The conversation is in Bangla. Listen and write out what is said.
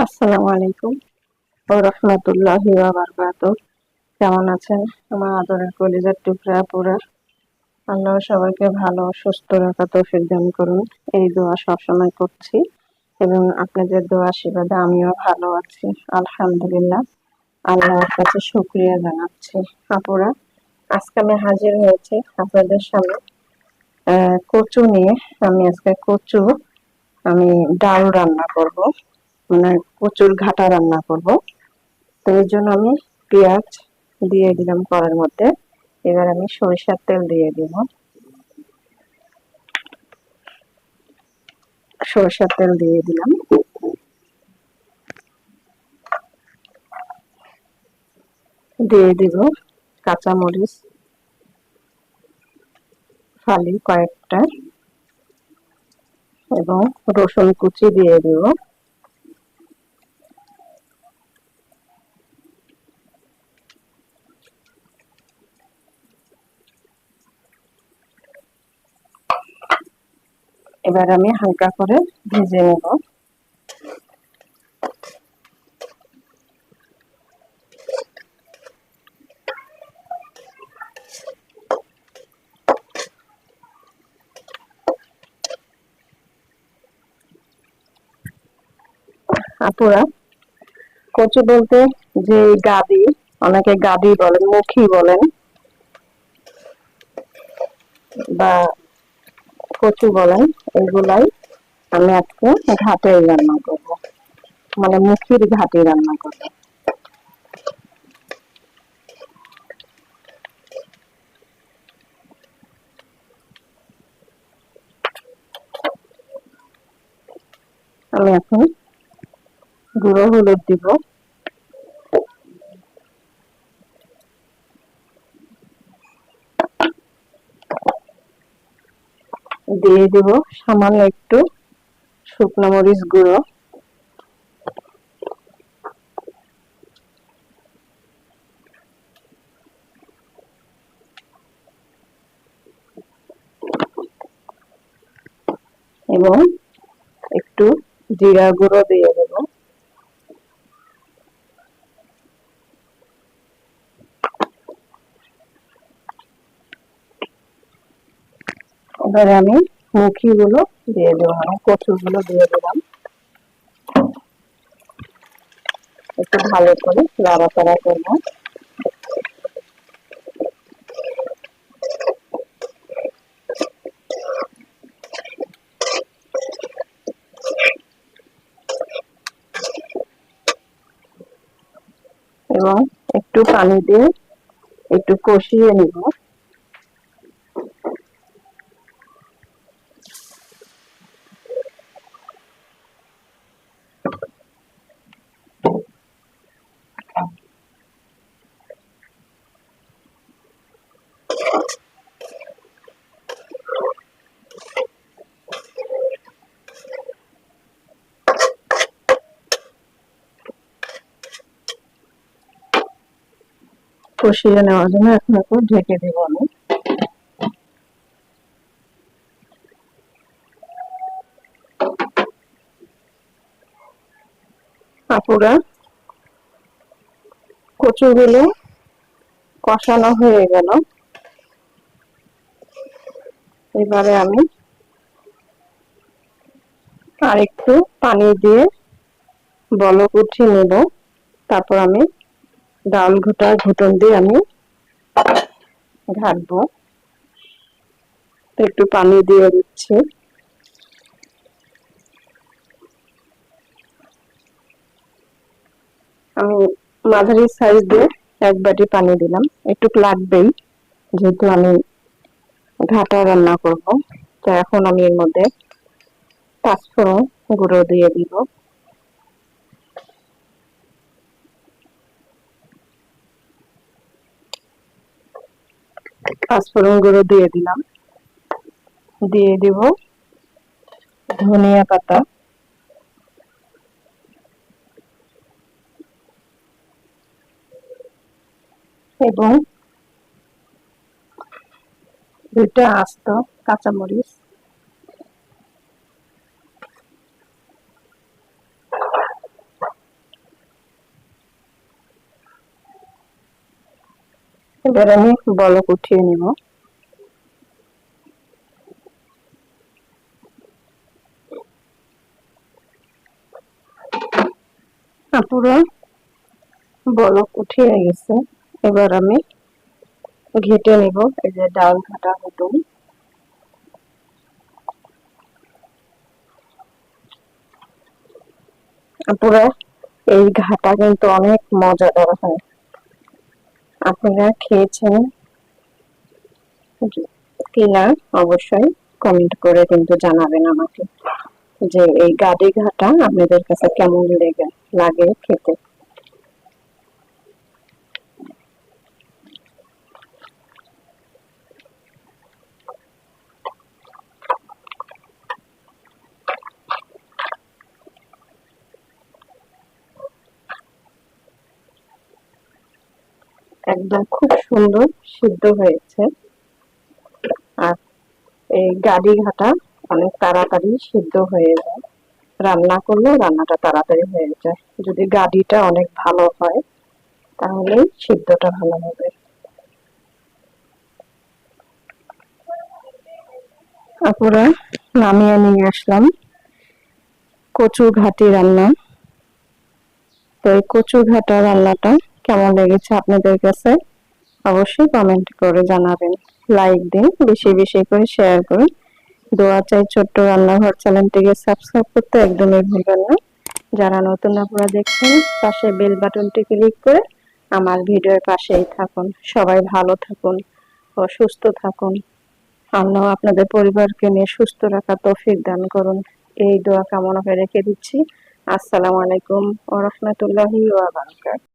আসসালামু আলাইকুম ওয়া রাহমাতুল্লাহি ওয়া বারাকাতুহু। কেমন আছেন আমার আদরের কলিজার টুকরা আপুরা? আল্লাহ সবাইকে ভালো ও সুস্থ রাখার তৌফিক দান করুন, এই দোয়া সবসময় করছি এবং আপনাদের দোয়া আশীর্বাদে আমিও ভালো আছি আলহামদুলিল্লাহ। আল্লাহর কাছে শুকরিয়া জানাচ্ছি। আপুরা, আজকে আমি হাজির হয়েছি আপনাদের সামনে কচু নিয়ে। আমি আজকে আমি ডাল রান্না করব, মানে কচুর ঘাটা রান্না করব। তো এর জন্য আমি পেঁয়াজ দিয়ে দিলাম কড়াইয়ের মধ্যে। এবার আমি সরিষার তেল দিয়ে দিব। সরিষার তেল দিয়ে দিলাম। দিয়ে দিব কাঁচা মরিচ ফালি কয়েকটা এবং রসুন কুচি দিয়ে দিব। এবার আমি হালকা করে ভেজে নেব। আপুরা, কচু বলতে যে গাদি, অনেকে গাদি বলেন, মুখী বলেন বা কচু বলেন, এগুলাই আমি আজকে ঘাটে রান্না করব, মানে মুখির ঘাটে রান্না করব। আমি এখন গুঁড়ো হলুদ দিব, দিয়ে দিব সামান্য একটু শুকনো মরিচ গুঁড়ো, এবং একটু জিরা গুঁড়ো দিয়ে দেব। এবারে আমি মুখিগুলো দিয়ে দেবো, মানে কচুগুলো দিয়ে দিলাম। একটু ভালো করে নাড়াচাড়া করবো। এবং একটু পানি দিয়ে একটু কষিয়ে নিব। কষিয়ে নেওয়ার জন্য এখন একটু ঢেকে দিব আমি। আপুরা, কচুগুলো কষানো হয়ে গেল। এবারে আমি আর একটু পানি দিয়ে বলক উঠিয়ে নেব। তারপর আমি ডাল ঘুটন দিয়ে আমি ঘাটবো। একটু পানি দিয়ে দিচ্ছি। আমি মাঝারি সাইজ দিয়ে এক বাটি পানি দিলাম, একটু লাগবেই যেহেতু আমি ঘাটা রান্না করব। তো এখন আমি এর মধ্যে পাঁচফোড়ন গুঁড়ো দিয়ে দিব। পাঁচফোড়ন গুঁড়ো দিয়ে দিলাম। দিয়ে দিব ধনিয়া পাতা এবং দুইটা আস্ত কাঁচামরিচ। এবার আমি বলক উঠিয়ে নিব। পুরো বলক উঠিয়ে গেছে। এবার আমি ঘেটে নিব। এই যে ডাল ঘাটা নতুন, পুরো এই ঘাটা কিন্তু অনেক মজাদার হয়। আপনারা খেয়েছেন কিনা অবশ্যই কমেন্ট করে কিন্তু জানাবেন আমাকে, যে এই গাড়ি ঘাটা আপনাদের কাছে কেমন লাগে খেতে। একদম খুব সুন্দর সিদ্ধ হয়েছে। আর এই গাড়ি ঘাটা অনেক তাড়াতাড়ি সিদ্ধ হয়ে যায়, রান্না করলে রান্নাটা তাড়াতাড়ি হয়ে যায়। যদি গাড়িটা অনেক ভালো হয় তাহলে সিদ্ধটা ভালো হবে। তারপরে নামিয়ে নিয়ে আসলাম কচু ঘাটি রান্না। তো এই কচু ঘাটা রান্নাটা কেমন লেগেছে আপনাদের কাছে অবশ্যই কমেন্ট করে জানাবেন। লাইক দিন, বেশি বেশি করে শেয়ার করুন। দোয়া চাই ছোট্ট রান্নাঘর চ্যানেলটিকে সাবস্ক্রাইব করতে একদমই ভুলবেন না। যারা নতুন আপনারা দেখছেন পাশে বেল বাটনটি ক্লিক করে আমার ভিডিওর পাশেই থাকুন। সবাই ভালো থাকুন ও সুস্থ থাকুন। আল্লাহ আপনাদের পরিবারকে নিয়ে সুস্থ রাখা তৌফিক দান করুন, এই দোয়া কামনা করে রেখে দিচ্ছি। আসসালামু আলাইকুম ওয়া রাহমাতুল্লাহি ওয়া বারাকাতুহু।